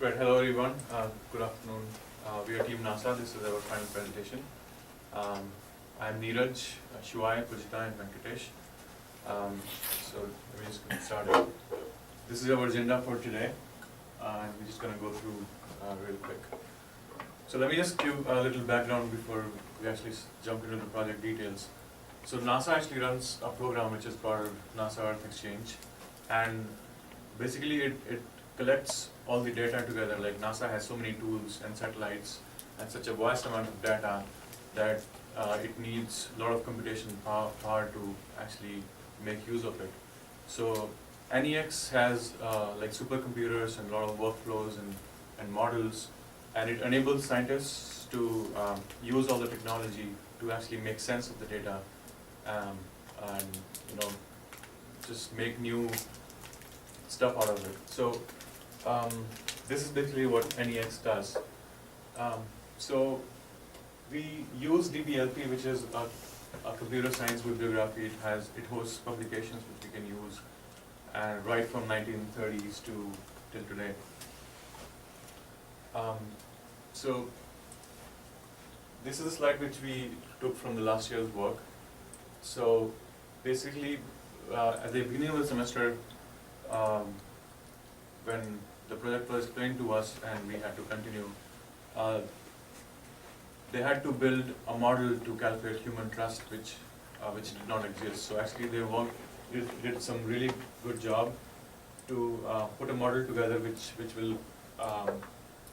Right, hello everyone. Good afternoon. We are Team NASA. This is our final presentation. I'm Neeraj, Shivai, Pujita, and Venkatesh. So let me just get started. This is our agenda for today, and we're just going to go through real quick. So let me just give a little background before we actually jump into the project details. So NASA actually runs a program which is called NASA Earth Exchange, and basically it collects all the data together. Like NASA has so many tools and satellites and such a vast amount of data that it needs a lot of computation power to actually make use of it. So NEX has like supercomputers and a lot of workflows and models, and it enables scientists to use all the technology to actually make sense of the data and just make new stuff out of it. So this is basically what NEX does. So we use DBLP, which is a computer science bibliography. It hosts publications which we can use, and right from 1930s to till today. So this is a slide which we took from the last year's work. So basically, at the beginning of the semester, when the project was explained to us and we had to continue, they had to build a model to calculate human trust, which did not exist. So actually, they did some really good job to put a model together which will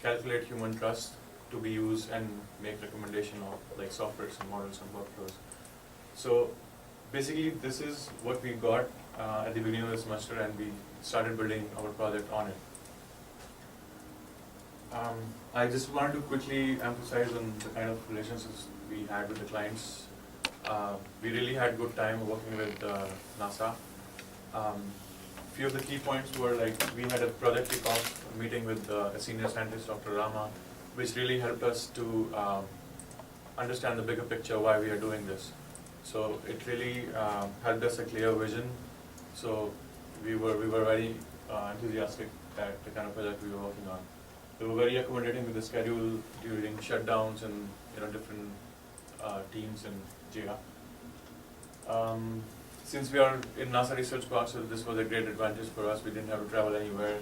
calculate human trust to be used and make recommendation of like softwares and models and workflows. So basically, this is what we got at the beginning of the semester, and we started building our project on it. I just wanted to quickly emphasize on the kind of relationships we had with the clients. We really had good time working with NASA. Few of the key points were like we had a project kickoff meeting with a senior scientist, Dr. Rama, which really helped us to understand the bigger picture why we are doing this. So it really helped us a clear vision. So we were very enthusiastic at the kind of project we were working on. They were very accommodating with the schedule during shutdowns and different teams in JIRA. Since we are in NASA Research Park, so this was a great advantage for us. We didn't have to travel anywhere,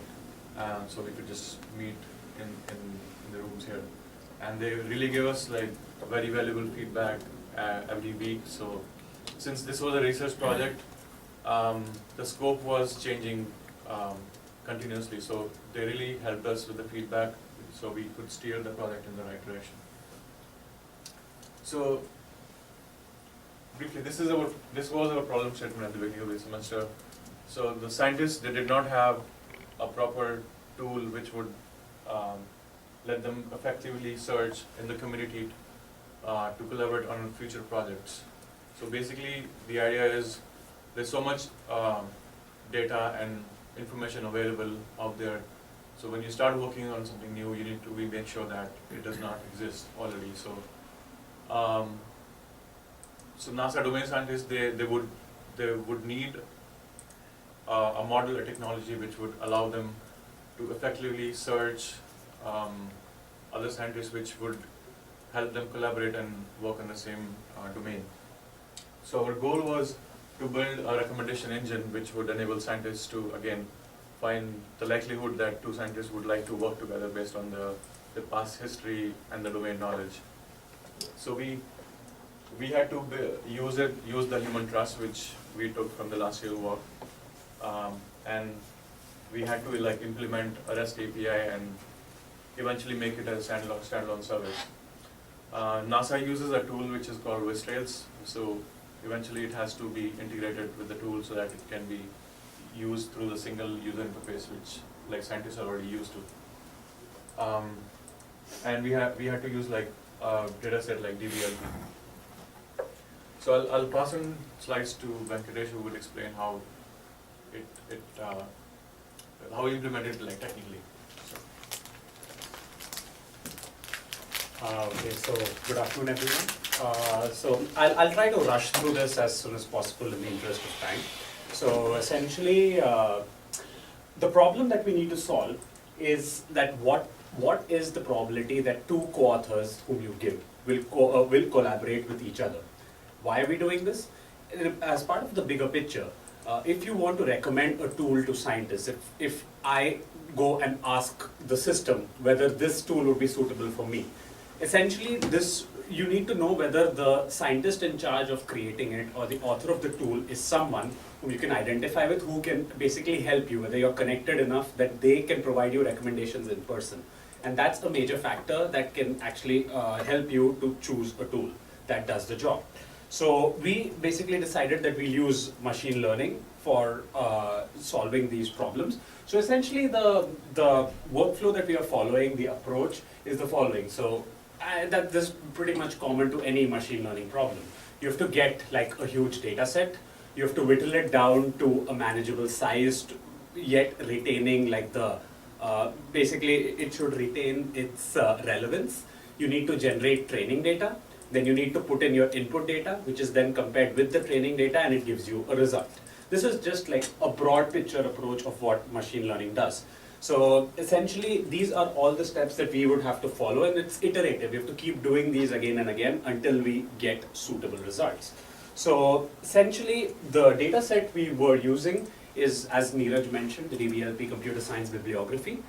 so we could just meet in the rooms here. And they really gave us like very valuable feedback every week. So since this was a research project, the scope was changing continuously. So they really helped us with the feedback, so we could steer the project in the right direction. So briefly, this was our problem statement at the beginning of the semester. So the scientists, they did not have a proper tool which would let them effectively search in the community to collaborate on future projects. So basically, the idea is there's so much data and information available out there. So when you start working on something new, you need to make sure that it does not exist already. So, so NASA domain scientists, they would need a model, a technology which would allow them to effectively search other scientists, which would help them collaborate and work on the same domain. So our goal was to build a recommendation engine which would enable scientists to, again, find the likelihood that two scientists would like to work together based on the past history and the domain knowledge. So we had to use the human trust which we took from the last year work, and we had to like implement a REST API and eventually make it a standalone service. NASA uses a tool which is called WizTrails. So eventually it has to be integrated with the tool so that it can be used through the single user interface which like scientists are already used to. And we had to use like a data set like DBLP. So I'll pass on slides to Venkatesh, who will explain how how we implemented it like technically. Okay, so good afternoon everyone. So I'll try to rush through this as soon as possible in the interest of time. So essentially, the problem that we need to solve is that what is the probability that two co-authors whom you give will collaborate with each other? Why are we doing this? As part of the bigger picture, if you want to recommend a tool to scientists, if I go and ask the system whether this tool would be suitable for me, essentially you need to know whether the scientist in charge of creating it or the author of the tool is someone whom you can identify with, who can basically help you, whether you're connected enough that they can provide you recommendations in person. And that's a major factor that can actually help you to choose a tool that does the job. So we basically decided that we'll use machine learning for solving these problems. So essentially the workflow that we are following, the approach, is the following. So that this is pretty much common to any machine learning problem. You have to get like a huge data set, you have to whittle it down to a manageable size, yet retaining like the, basically it should retain its relevance. You need to generate training data, then you need to put in your input data, which is then compared with the training data, and it gives you a result. This is just like a broad picture approach of what machine learning does. So essentially, these are all the steps that we would have to follow, and it's iterative. We have to keep doing these again and again until we get suitable results. So essentially, the data set we were using is, as Neeraj mentioned, the DBLP Computer Science Bibliography.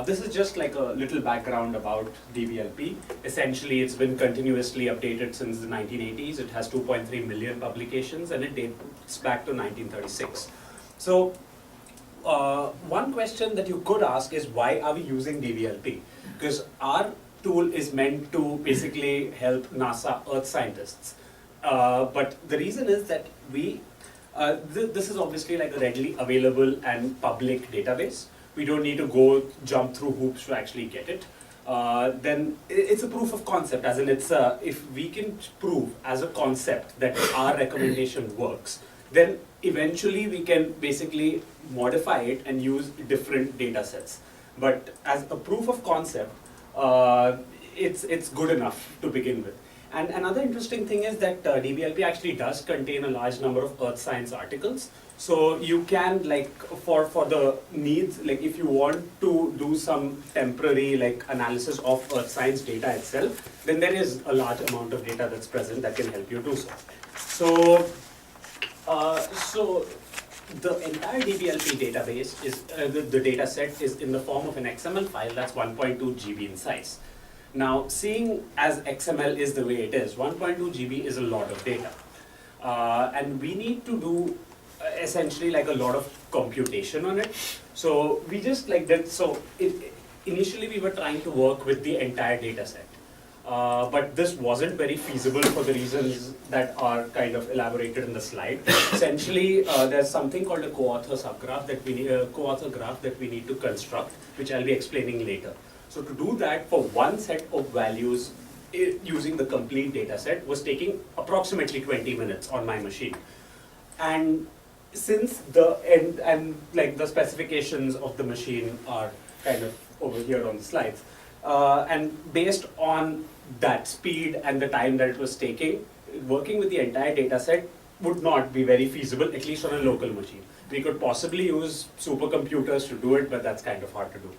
This is just like a little background about DBLP. Essentially, it's been continuously updated since the 1980s. It has 2.3 million publications, and it dates back to 1936. So one question that you could ask is, why are we using DBLP? Because our tool is meant to basically help NASA Earth scientists. But the reason is that this is obviously like a readily available and public database. We don't need to go jump through hoops to actually get it. Then it's a proof of concept, as in it's if we can prove as a concept that our recommendation works, then eventually we can basically modify it and use different data sets. But as a proof of concept, it's good enough to begin with. And another interesting thing is that DBLP actually does contain a large number of earth science articles. So you can, like, for the needs, like if you want to do some temporary like analysis of earth science data itself, then there is a large amount of data that's present that can help you do so. So the entire DBLP database is, the data set is in the form of an XML file that's 1.2 GB in size. Now, seeing as XML is the way it is, 1.2 GB is a lot of data. And we need to do essentially like a lot of computation on it. So we just like that, initially we were trying to work with the entire data set. But this wasn't very feasible for the reasons that are kind of elaborated in the slide. Essentially, there's something called a co-author subgraph that we need, co-author graph that we need to construct, which I'll be explaining later. So to do that for one set of values using the complete data set was taking approximately 20 minutes on my machine. And since the end and like the specifications of the machine are kind of over here on the slides, and based on that speed and the time that it was taking, working with the entire data set would not be very feasible, at least on a local machine. We could possibly use supercomputers to do it, but that's kind of hard to do.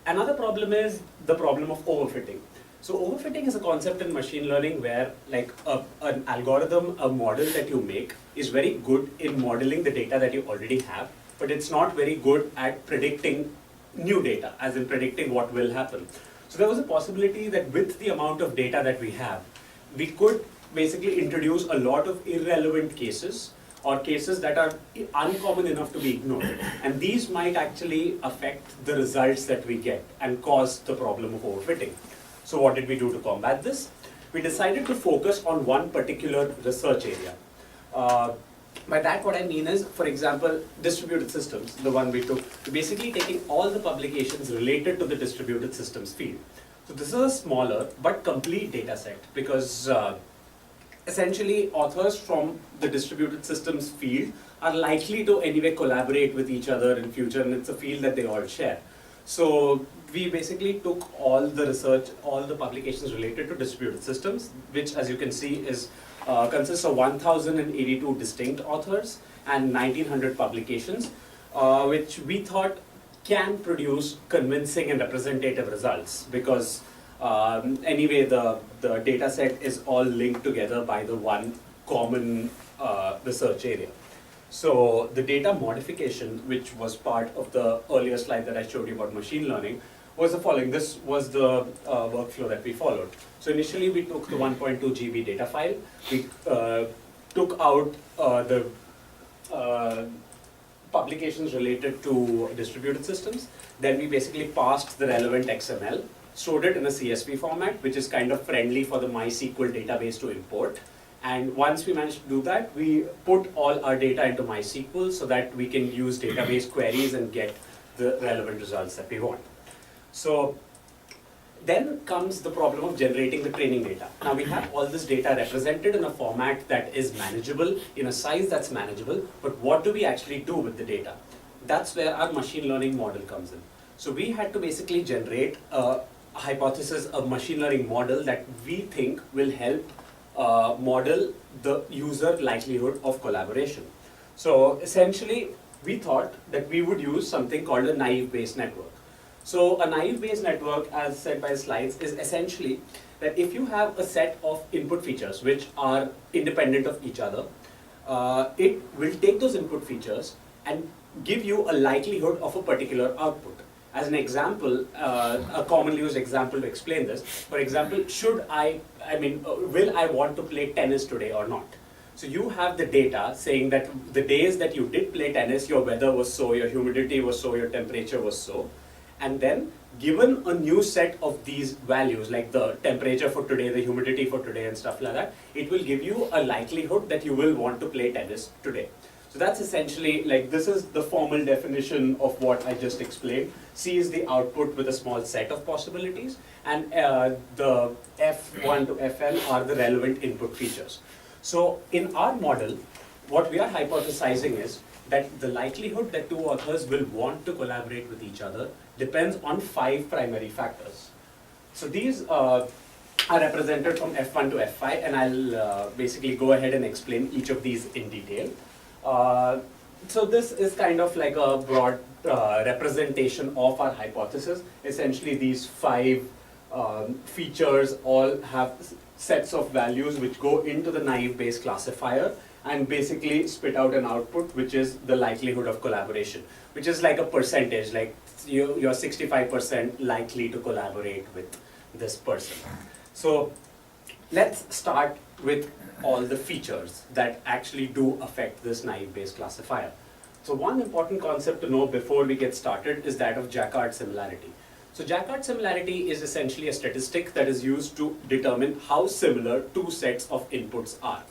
Another problem is the problem of overfitting. So overfitting is a concept in machine learning where like an algorithm, a model that you make is very good in modeling the data that you already have, but it's not very good at predicting new data, as in predicting what will happen. So there was a possibility that with the amount of data that we have, we could basically introduce a lot of irrelevant cases or cases that are uncommon enough to be ignored. And these might actually affect the results that we get and cause the problem of overfitting. So what did we do to combat this? We decided to focus on one particular research area. By that what I mean is, for example, distributed systems, the one we took, basically taking all the publications related to the distributed systems field. So this is a smaller but complete data set because essentially authors from the distributed systems field are likely to anyway collaborate with each other in future, and it's a field that they all share. So we basically took all the research, all the publications related to distributed systems, which as you can see is consists of 1,082 distinct authors and 1,900 publications, which we thought can produce convincing and representative results because anyway the data set is all linked together by the one common research area. So the data modification, which was part of the earlier slide that I showed you about machine learning, was the following. This was the workflow that we followed. So initially we took the 1.2 GB data file, we took out the publications related to distributed systems, then we basically parsed the relevant XML, stored it in a CSV format, which is kind of friendly for the MySQL database to import. And once we managed to do that, we put all our data into MySQL so that we can use database queries and get the relevant results that we want. So then comes the problem of generating the training data. Now we have all this data represented in a format that is manageable, in a size that's manageable, but what do we actually do with the data? That's where our machine learning model comes in. So we had to basically generate a hypothesis, a machine learning model that we think will help model the user likelihood of collaboration. So essentially, we thought that we would use something called a naive Bayes network. So a naive Bayes network, as said by the slides, is essentially that if you have a set of input features which are independent of each other, it will take those input features and give you a likelihood of a particular output. As an example, a commonly used example to explain this, for example, will I want to play tennis today or not? So you have the data saying that the days that you did play tennis, your weather was so, your humidity was so, your temperature was so. And then given a new set of these values, like the temperature for today, the humidity for today and stuff like that, it will give you a likelihood that you will want to play tennis today. So that's essentially, like, this is the formal definition of what I just explained. C is the output with a small set of possibilities, and the F1 to Fn are the relevant input features. So in our model, what we are hypothesizing is that the likelihood that two authors will want to collaborate with each other depends on 5 primary factors. So these are represented from F1 to F5, and I'll basically go ahead and explain each of these in detail. So this is kind of like a broad representation of our hypothesis. Essentially, these 5 features all have sets of values which go into the naive Bayes classifier and basically spit out an output which is the likelihood of collaboration, which is like a percentage, like you're 65% likely to collaborate with this person. So let's start with all the features that actually do affect this naive Bayes classifier. So one important concept to know before we get started is that of Jacquard similarity. So Jacquard similarity is essentially a statistic that is used to determine how similar 2 sets of inputs are.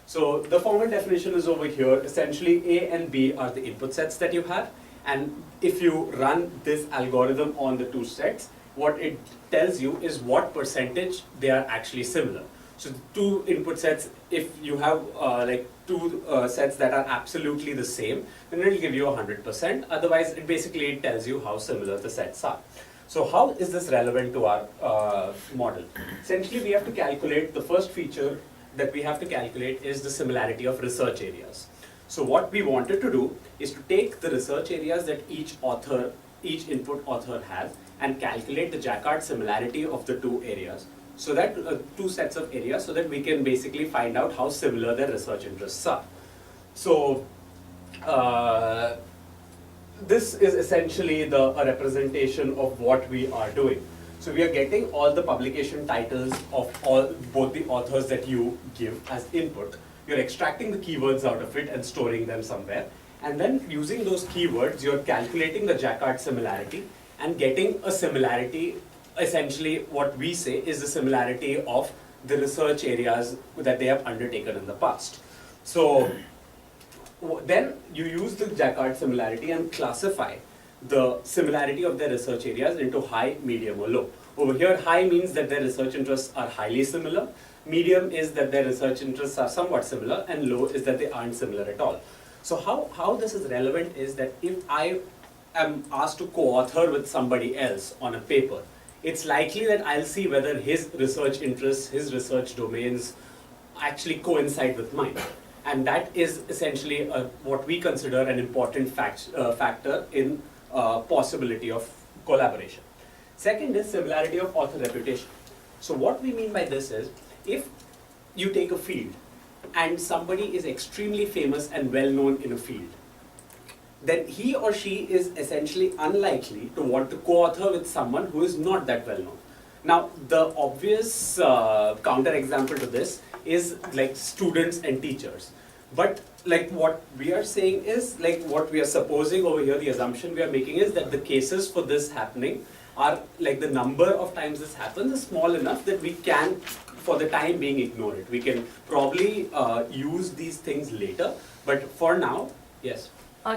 So the formal definition is over here. Essentially, A and B are the input sets that you have, and if you run this algorithm on the 2 sets, what it tells you is what percentage they are actually similar. So 2 input sets, if you have like 2 sets that are absolutely the same, then it will give you 100%. Otherwise, it basically tells you how similar the sets are. So how is this relevant to our model? Essentially, we have to calculate, the first feature that we have to calculate is the similarity of research areas. So what we wanted to do is to take the research areas that each input author has and calculate the Jacquard similarity of the 2 areas. So that 2 sets of areas, so that we can basically find out how similar their research interests are. So this is essentially a representation of what we are doing. So we are getting all the publication titles of both the authors that you give as input. You're extracting the keywords out of it and storing them somewhere. And then using those keywords, you're calculating the Jacquard similarity and getting a similarity. Essentially, what we say is the similarity of the research areas that they have undertaken in the past. So then you use the Jacquard similarity and classify the similarity of their research areas into high, medium, or low. Over here, high means that their research interests are highly similar, medium is that their research interests are somewhat similar, and low is that they aren't similar at all. So how this is relevant is that if I am asked to co-author with somebody else on a paper, it's likely that I'll see whether his research interests, his research domains actually coincide with mine. And that is essentially what we consider an important factor in possibility of collaboration. Second is similarity of author reputation. So what we mean by this is, if you take a field and somebody is extremely famous and well known in a field, then he or she is essentially unlikely to want to co-author with someone who is not that well known. Now, the obvious counter-example to this is like students and teachers. But like what we are saying is, like what we are supposing over here, the assumption we are making is that the cases for this happening are like the number of times this happens is small enough that we can, for the time being, ignore it. We can probably use these things later, but for now, yes.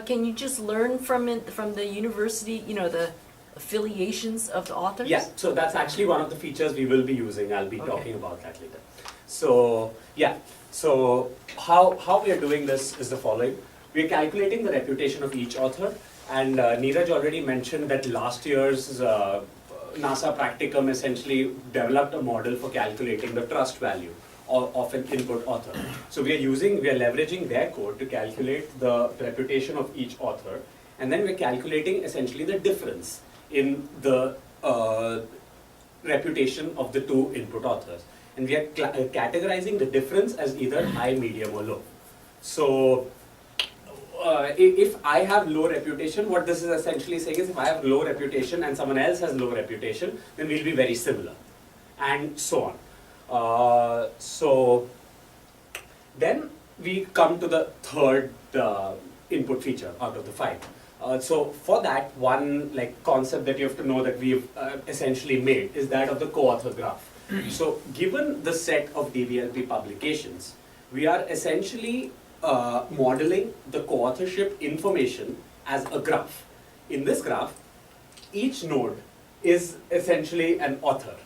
Can you just learn from it, from the university, you know, the affiliations of the authors? Yeah, so that's actually one of the features we will be using. I'll be Okay. talking about that later. So, yeah, so how we are doing this is the following. We are calculating the reputation of each author, and Neeraj already mentioned that last year's NASA practicum essentially developed a model for calculating the trust value of an input author. So we are leveraging their code to calculate the reputation of each author, and then we're calculating essentially the difference in the reputation of the two input authors. And we are categorizing the difference as either high, medium, or low. So if I have low reputation, what this is essentially saying is, if I have low reputation and someone else has low reputation, then we'll be very similar, and so on. So then we come to the third input feature out of the 5. So for that, one like concept that you have to know that we've essentially made is that of the co-author graph. So given the set of DVLP publications, we are essentially modeling the co-authorship information as a graph. In this graph, each node is essentially an author,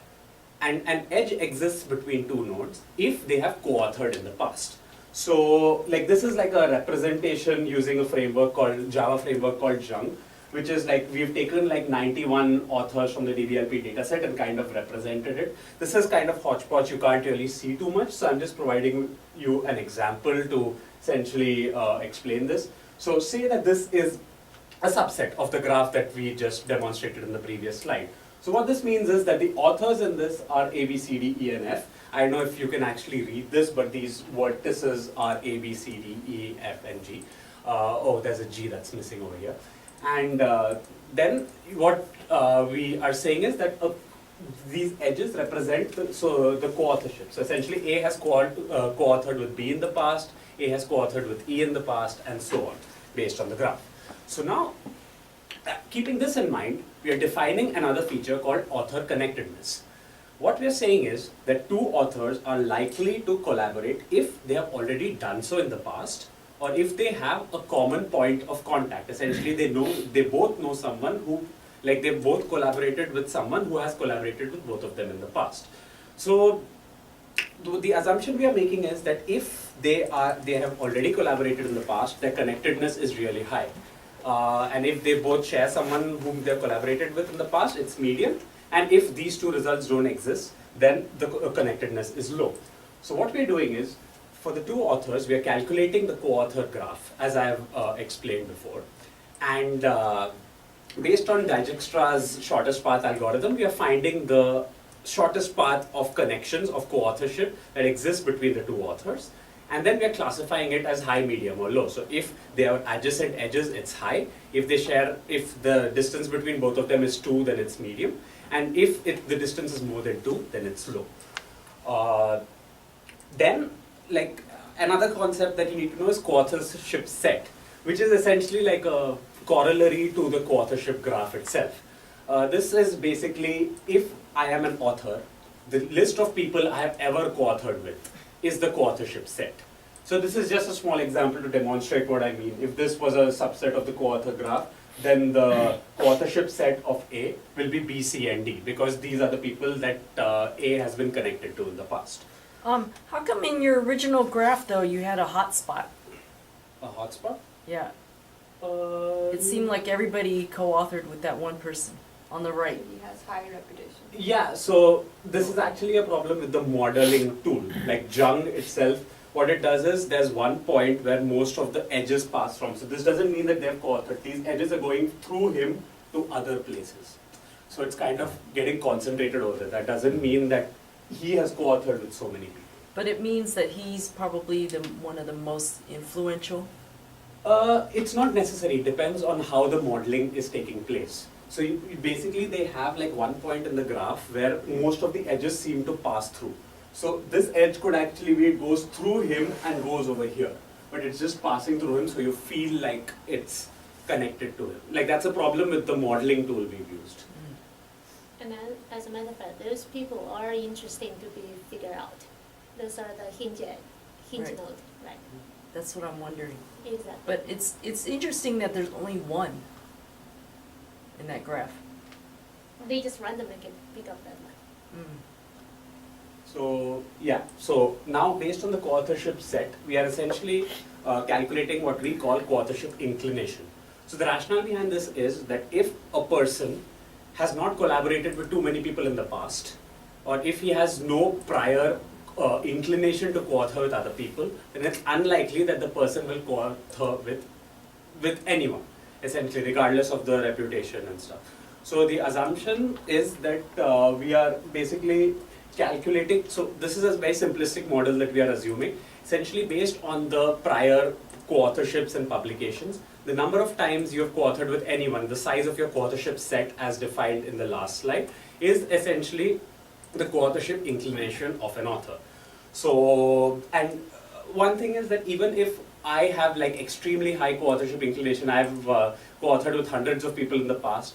and an edge exists between two nodes if they have co-authored in the past. So like this is like a representation using a framework called Java framework called Jung, which is like we've taken like 91 authors from the DVLP dataset and kind of represented it. This is kind of hodgepodge, you can't really see too much, so I'm just providing you an example to essentially explain this. So say that this is a subset of the graph that we just demonstrated in the previous slide. So what this means is that the authors in this are A, B, C, D, E, and F. I don't know if you can actually read this, but these vertices are A, B, C, D, E, F, and G. Oh, there's a G that's missing over here. And then what we are saying is that these edges represent the co-authorship. So essentially A has co-authored with B in the past, A has co-authored with E in the past, and so on, based on the graph. So now, keeping this in mind, we are defining another feature called author connectedness. What we are saying is that two authors are likely to collaborate if they have already done so in the past, or if they have a common point of contact. Essentially, they both know someone who, like they both collaborated with someone who has collaborated with both of them in the past. So the assumption we are making is that if they have already collaborated in the past, their connectedness is really high. And if they both share someone whom they have collaborated with in the past, it's medium. And if these two results don't exist, then the connectedness is low. So what we're doing is, for the two authors, we are calculating the co-author graph, as I have explained before. And based on Dijkstra's shortest path algorithm, we are finding the shortest path of connections of co-authorship that exists between the two authors. And then we are classifying it as high, medium, or low. So if they are adjacent edges, it's high. If the distance between both of them is 2, then it's medium. And if the distance is more than 2, then it's low. Then, like another concept that you need to know is co-authorship set, which is essentially like a corollary to the co-authorship graph itself. This is basically, if I am an author, the list of people I have ever co-authored with is the co-authorship set. So this is just a small example to demonstrate what I mean. If this was a subset of the co-author graph, then the co-authorship set of A will be B, C, and D, because these are the people that A has been connected to in the past. How come in your original graph, though, you had a hotspot? A hotspot? Yeah. It seemed like everybody co-authored with that one person on the right. He has high reputation. Yeah, so this is actually a problem with the modeling tool. Like Jung itself what it does is there's one point where most of the edges pass from. So this doesn't mean that they've co-authored. These edges are going through him to other places. So it's kind of getting concentrated over there. That doesn't mean that he has co-authored with so many people. But it means that he's probably one of the most influential. It's not necessary. It depends on how the modeling is taking place. So basically they have like one point in the graph where most of the edges seem to pass through. So this edge could actually be, it goes through him and goes over here. But it's just passing through him, so you feel like it's connected to him. Like that's a problem with the modeling tool we've used. And then, as a matter of fact, those people are interesting to be figured out. Those are the hinge Right. node, right? That's what I'm wondering. Exactly. But it's interesting that there's only one in that graph. They just randomly pick up that one. Mm. So yeah, so now based on the co-authorship set, we are essentially calculating what we call co-authorship inclination. So the rationale behind this is that if a person has not collaborated with too many people in the past, or if he has no prior inclination to co-author with other people, then it's unlikely that the person will co-author with anyone, essentially, regardless of the reputation and stuff. So the assumption is that we are basically calculating, so this is a very simplistic model that we are assuming, essentially based on the prior co-authorships and publications, the number of times you have co-authored with anyone, the size of your co-authorship set as defined in the last slide, is essentially the co-authorship inclination of an author. So, and one thing is that even if I have like extremely high co-authorship inclination, I've co-authored with hundreds of people in the past,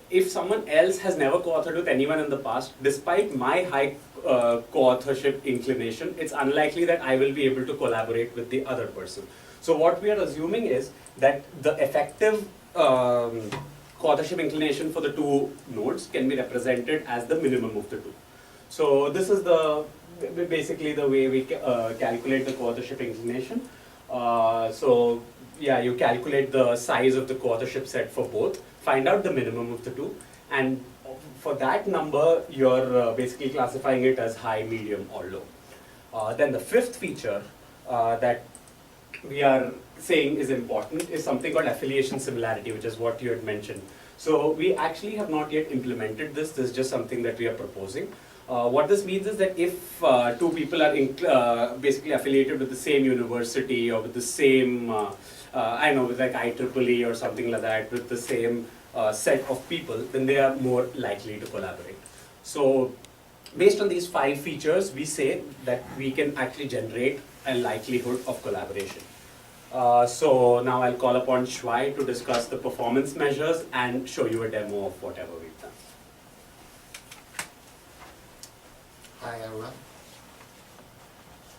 if someone else has never co-authored with anyone in the past, despite my high co-authorship inclination, it's unlikely that I will be able to collaborate with the other person. So what we are assuming is that the effective co-authorship inclination for the two nodes can be represented as the minimum of the two. So this is basically the way we calculate the co-authorship inclination. So yeah, you calculate the size of the co-authorship set for both, find out the minimum of the two, and for that number, you're basically classifying it as high, medium, or low. Then the fifth feature that we are saying is important is something called affiliation similarity, which is what you had mentioned. So we actually have not yet implemented this. This is just something that we are proposing. What this means is that if two people are basically affiliated with the same university or with the same, I don't know, with like IEEE or something like that, with the same set of people, then they are more likely to collaborate. So based on these 5 features, we say that we can actually generate a likelihood of collaboration. So now I'll call upon Shwai to discuss the performance measures and show you a demo of whatever we've done. Hi everyone.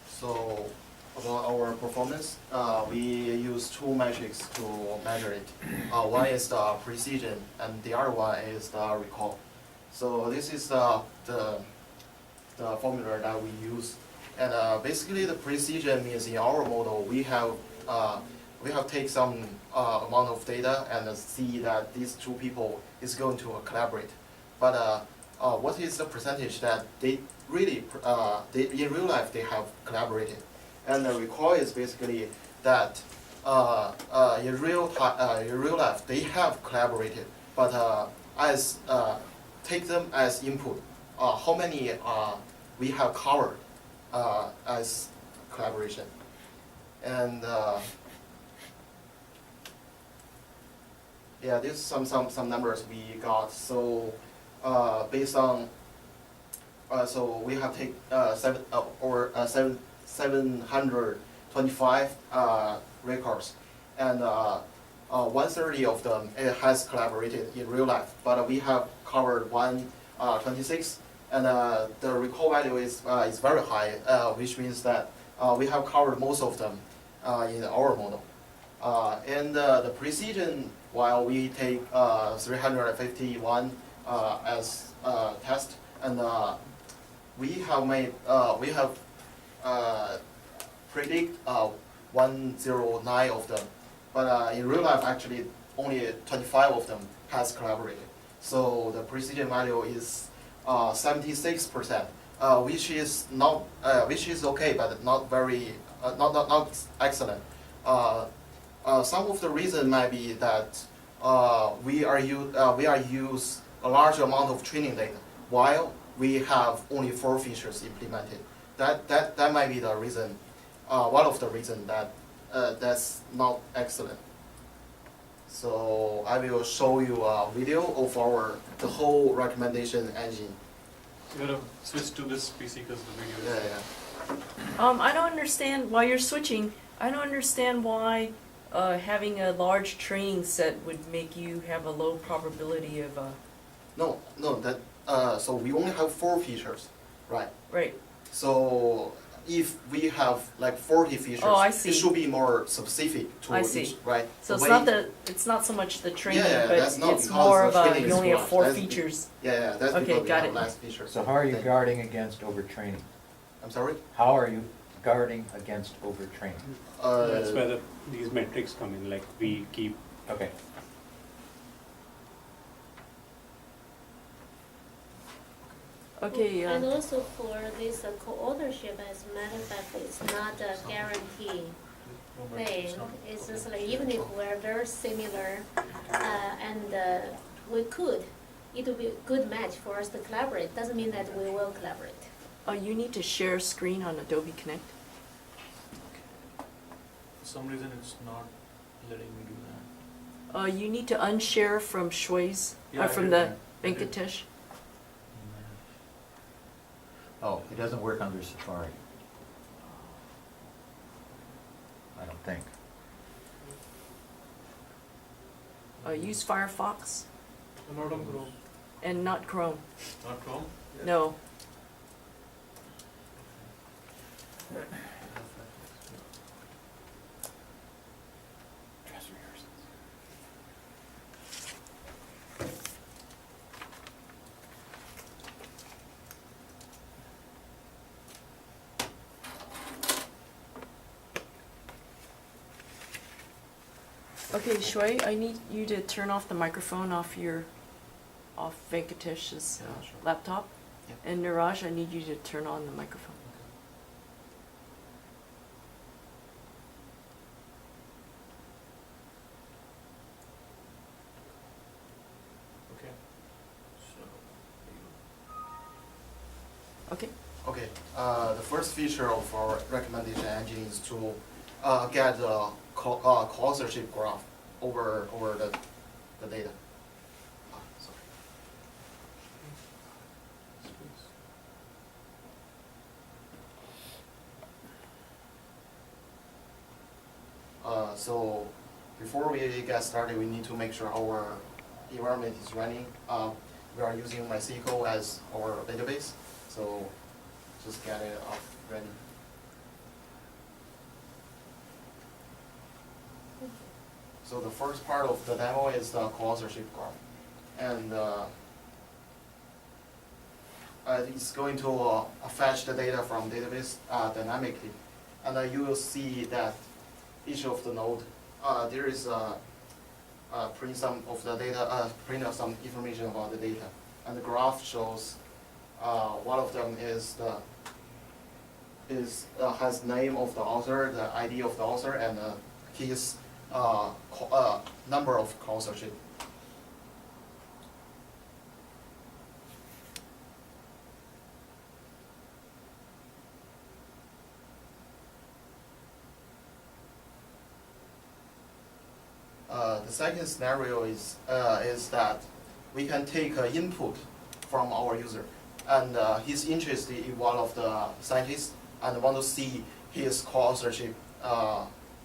So about our performance, we use 2 metrics to measure it. One is the precision and the other one is the recall. So this is the formula that we use. And basically the precision means in our model we have take some amount of data and see that these 2 people is going to collaborate. But what is the percentage that they really, in real life they have collaborated? And the recall is basically that in real life they have collaborated, but take them as input. How many we have covered as collaboration, and yeah, this is some numbers we got. So based on so we have take 725 records, and 130 of them it has collaborated in real life, but we have covered 126, and the recall value is very high, which means that we have covered most of them in our model. And the precision, while we take 351 as test, and we have predict 109 of them, but in real life actually only 25 of them has collaborated. So the precision value is 76%, which is okay, but not very not excellent. Some of the reason might be that we are use a large amount of training data while we have only 4 features implemented. That might be the reason, one of the reason that that's not excellent. So I will show you a video of the whole recommendation engine. You gotta switch to this PC because the video is. Yeah. I don't understand why you're switching. I don't understand why having a large training set would make you have a low probability of No, that so we only have 4 features, right? right. So if we have like 40 features, Oh, I see. it should be more specific to I each, see. right? So The it's way- it's not so much the training, Yeah, but that's not it's because more the of training you is only have large. 4 That's- features. Yeah, that's Okay, because we got have it. less features. So how are you Then- guarding against overtraining? I'm sorry? How are you guarding against overtraining? That's where these metrics come in, like we keep, Okay. Okay, And also for this co-authorship, as a matter of fact, it's not a guarantee thing. It's just like even if we're very similar, and we could, it would be a good match for us to collaborate. Doesn't mean that we will collaborate. you need to share screen on Adobe Connect. For some reason, it's not letting me do that. You need to unshare from Shui's, Yeah, I from did the that. I did. Venkatesh. Oh, it doesn't work under Safari. I don't think. Use Firefox Not on Chrome. and not Chrome. Not Chrome? No. Okay, Shui, I need you to turn off the microphone off Venkatesh's Yeah, sure. laptop. Yep. And Niraj, I need you to turn on the microphone. Okay. So, Okay. Okay, the first feature of our recommendation engine is to get the co-authorship graph over the data. Sorry. So before we get started, we need to make sure our environment is running. We are using MySQL as our database, so just get it up ready. So the first part of the demo is the co-authorship graph. And it's going to fetch the data from database dynamically. And you will see that each of the node, there is print some of the data, print out some information about the data. And the graph shows one of them has name of the author, the ID of the author, and his number of co-authorship. The second scenario is that we can take input from our user, and he's interested in one of the scientists and want to see his co-authorship,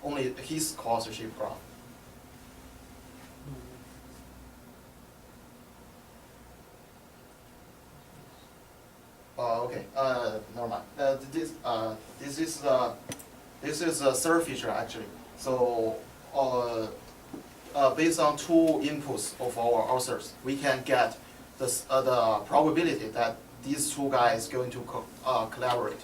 only his co-authorship graph. Okay, never mind. This is a third feature actually. So, based on 2 inputs of our authors, we can get the probability that these 2 guys going to collaborate.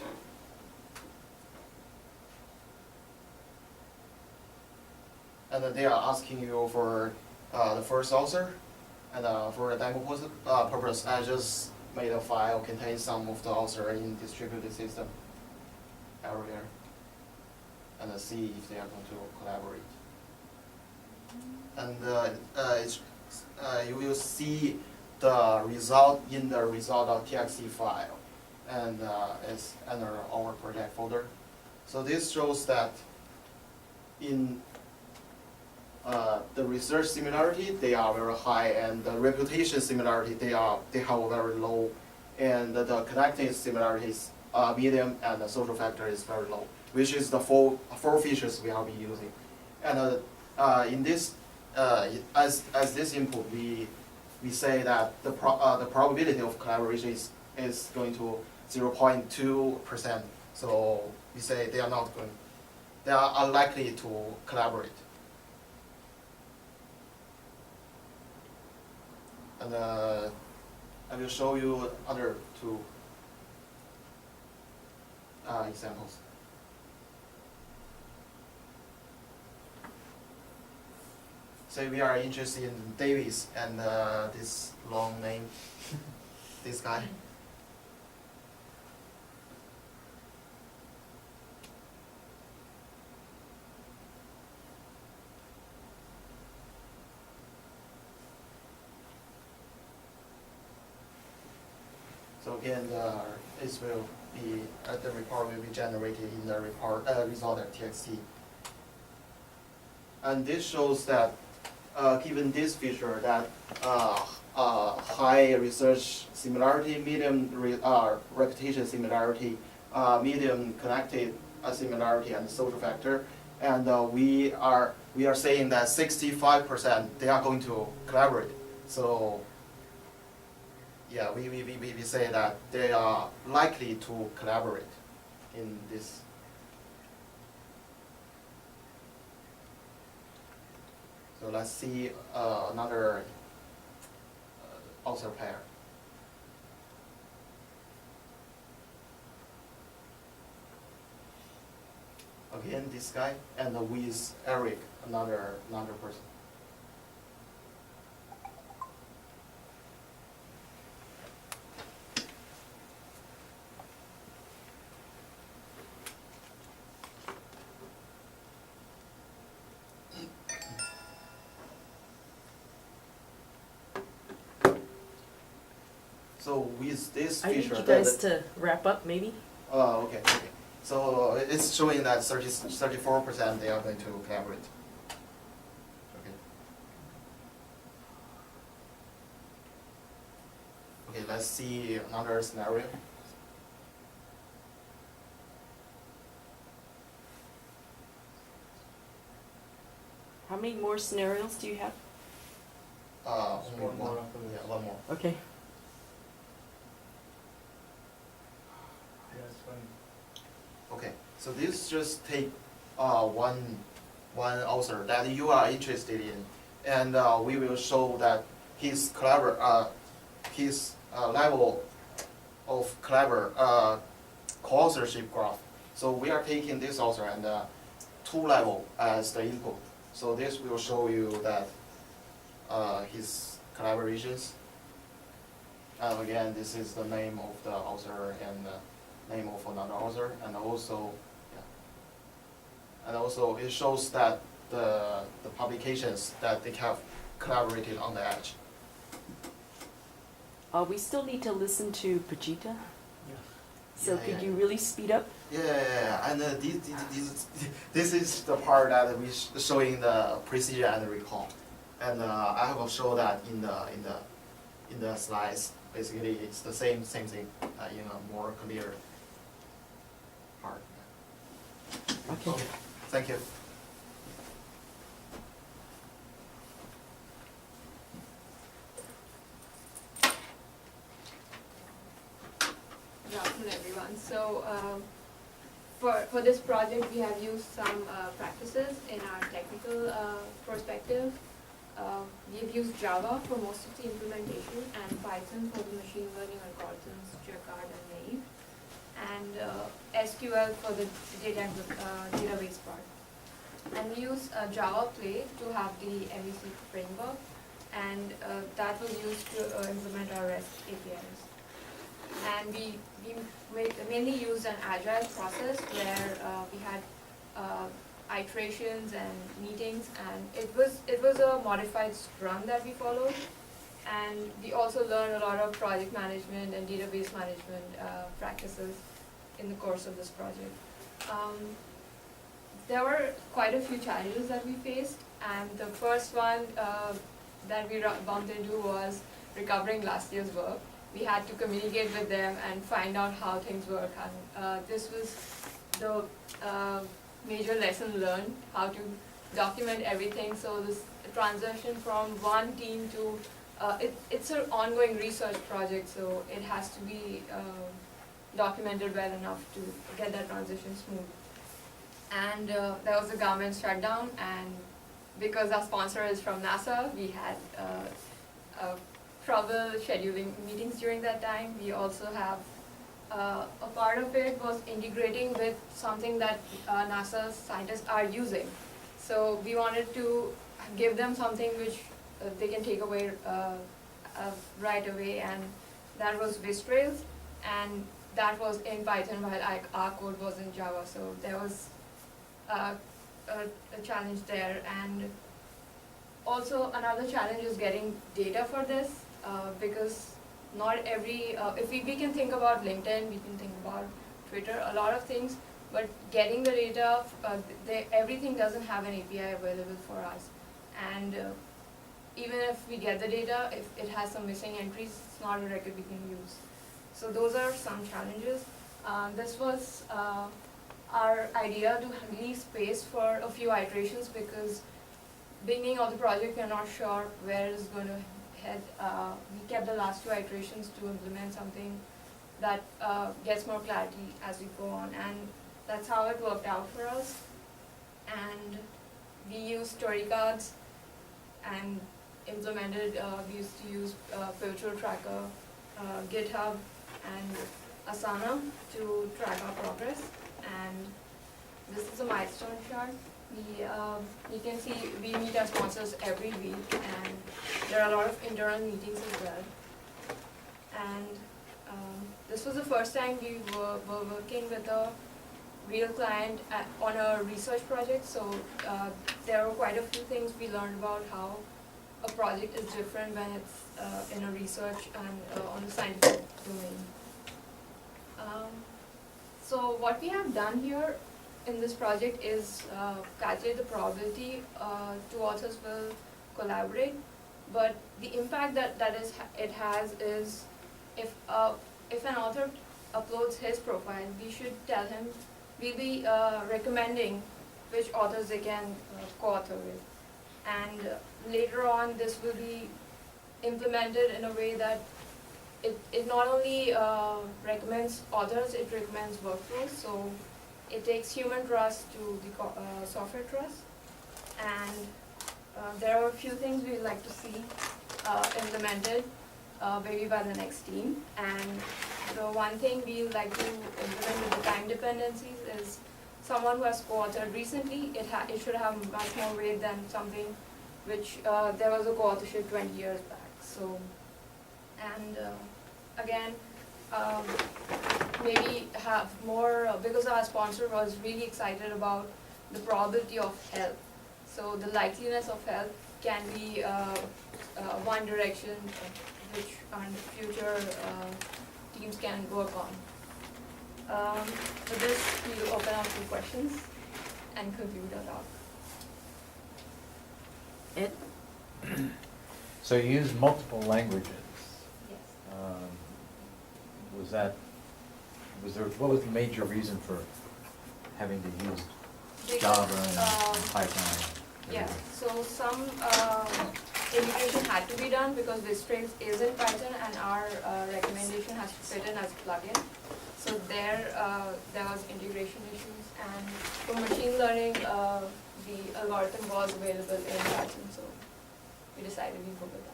And then they are asking you for the first author, and for the demo purpose, I just made a file containing some of the author in distributed system earlier. and see if they are going to collaborate. And you will see the result in the result.txt file, and it's under our project folder. So this shows that in the research similarity, they are very high, and the reputation similarity, they have very low, and the connecting similarities are medium, and the social factor is very low, which is the four features we have been using. And in this, as this input, we say that the probability of collaboration is going to 0.2%. So we say they are unlikely to collaborate. And I will show you other two examples. Say we are interested in Davis and this long name, this guy. So again, it will be the report will be generated in the report result.txt. And this shows that given this feature, that high research similarity, medium reputation similarity, medium connected similarity, and social factor, and we are saying that 65% they are going to collaborate. So yeah, we say that they are likely to collaborate in this. So let's see another author pair. Again, this guy, and with Eric, another person. So with this I need feature, you guys to wrap up, maybe? oh, okay. So it's showing that 34% they are going to collaborate. Okay. Okay, let's see another scenario. How many more scenarios do you have? Only One more one. after this. Yeah, one more. Okay. Okay, so this just take one author that you are interested in, and we will show that his level of co-authorship graph. So we are taking this author and 2 level as the input. So this will show you that his collaborations. And again, this is the name of the author and name of another author, and also, and also it shows that the publications that they have collaborated on the edge. We still need to listen to Pajita. So Yeah, could yeah. you really speed up? Yeah, and this is the part that we showing the precision and recall, and I have shown that in the slides. Basically, it's the same thing in a more clear part. Okay. Thank you. Good afternoon, everyone. So, for this project, we have used some practices in our technical perspective. We've used Java for most of the implementation and Python for the machine learning algorithms, Jacquard and Naive, and SQL for the database part. And we use Java Play to have the MEC framework, and that was used to implement our REST APIs. And we mainly used an agile process where we had iterations and meetings, and it was a modified Scrum that we followed. And we also learned a lot of project management and database management practices in the course of this project. There were quite a few challenges that we faced, and the first one that we bumped into was recovering last year's work. We had to communicate with them and find out how things work, and this was the major lesson learned, how to document everything. So this transition from one team to it's an ongoing research project, so it has to be documented well enough to get that transition smooth. And there was a government shutdown, and because our sponsor is from NASA, we had trouble scheduling meetings during that time. We also have a part of it was integrating with something that NASA scientists are using. So we wanted to give them something which they can take away right away, and that was VisTrails, and that was in Python while our code was in Java. So there was a challenge there, and also another challenge is getting data for this, because not every, if we can think about LinkedIn, we can think about Twitter, a lot of things, but getting the data, everything doesn't have an API available for us. And even if we get the data, if it has some missing entries, it's not a record we can use. So those are some challenges. This was our idea to leave space for a few iterations, because beginning of the project, we're not sure where it's going to head. We kept the last 2 iterations to implement something that gets more clarity as we go on, and that's how it worked out for us. And we used story cards and implemented, we used to use Pivotal Tracker, GitHub, and Asana to track our progress. And this is a milestone chart. You can see we meet our sponsors every week, and there are a lot of internal meetings as well. And this was the first time we were working with a real client on a research project, so there were quite a few things we learned about how a project is different when it's in a research and on the scientific domain. So what we have done here in this project is calculate the probability 2 authors will collaborate, but the impact that it has is if an author uploads his profile, we should tell him, we'll be recommending which authors they can co-author with. And later on, this will be implemented in a way that it not only recommends authors, it recommends workflows. So it takes human trust to the software trust. And there are a few things we'd like to see implemented maybe by the next team. And the one thing we like to implement with the time dependencies is someone who has co-authored recently, it should have much more weight than something which there was a co-authorship 20 years back. So, and again, maybe have more, because our sponsor was really excited about the probability of health. So the likeliness of health can be one direction which future teams can work on. For this, we'll open up to questions and conclude our talk. Ed? So you use multiple languages. Yes. What was the major reason for having to use Because, Java and Python? Yeah, so some integration had to be done because VisTrails is in Python, and our recommendation has to fit in as a plugin. So there was integration issues, and for machine learning, the algorithm was available in Python, so we decided we go with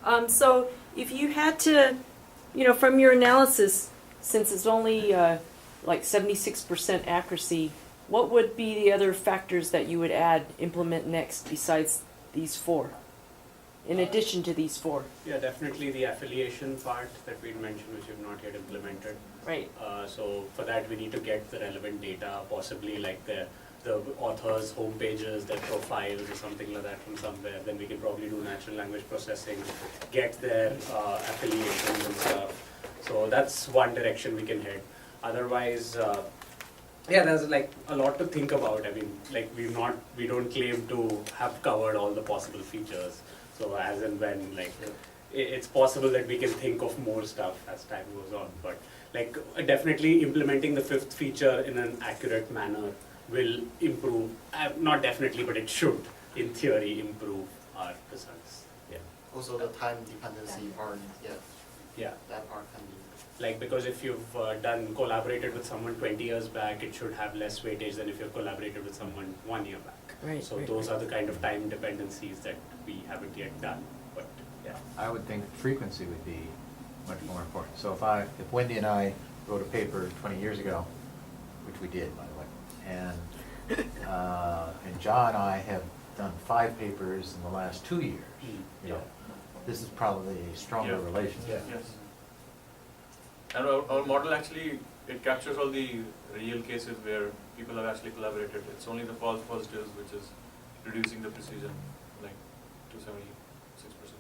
that. So if you had to, from your analysis, since it's only like 76% accuracy, what would be the other factors that you would implement next besides these 4? in addition to these four, Yeah, definitely the affiliation part that we'd mentioned, which we've not yet implemented. right? So for that, we need to get the relevant data, possibly like the author's home pages, their profiles or something like that from somewhere. Then we can probably do natural language processing, get their affiliations and stuff. So that's one direction we can head. Otherwise, yeah, there's like a lot to think about. I mean, like we don't claim to have covered all the possible features. So as and when, like, it's possible that we can think of more stuff as time goes on. But like definitely implementing the fifth feature in an accurate manner will improve, not definitely, but it should, in theory, improve our results. Yeah. Also the time dependency part, yeah, Yeah. that part can be. Like, because if you've collaborated with someone 20 years back, it should have less weightage than if you've collaborated with someone 1 year back. Right, So right, those right. are the kind of time dependencies that we haven't yet done, but yeah. I would think frequency would be much more important. So if Wendy and I wrote a paper 20 years ago, which we did, by the way, and John and I have done 5 papers in the last 2 years, you know, this is probably a stronger Yeah. relationship. Yes. And our model actually, it captures all the real cases where people have actually collaborated. It's only the false positives which is reducing the precision, like to 76%.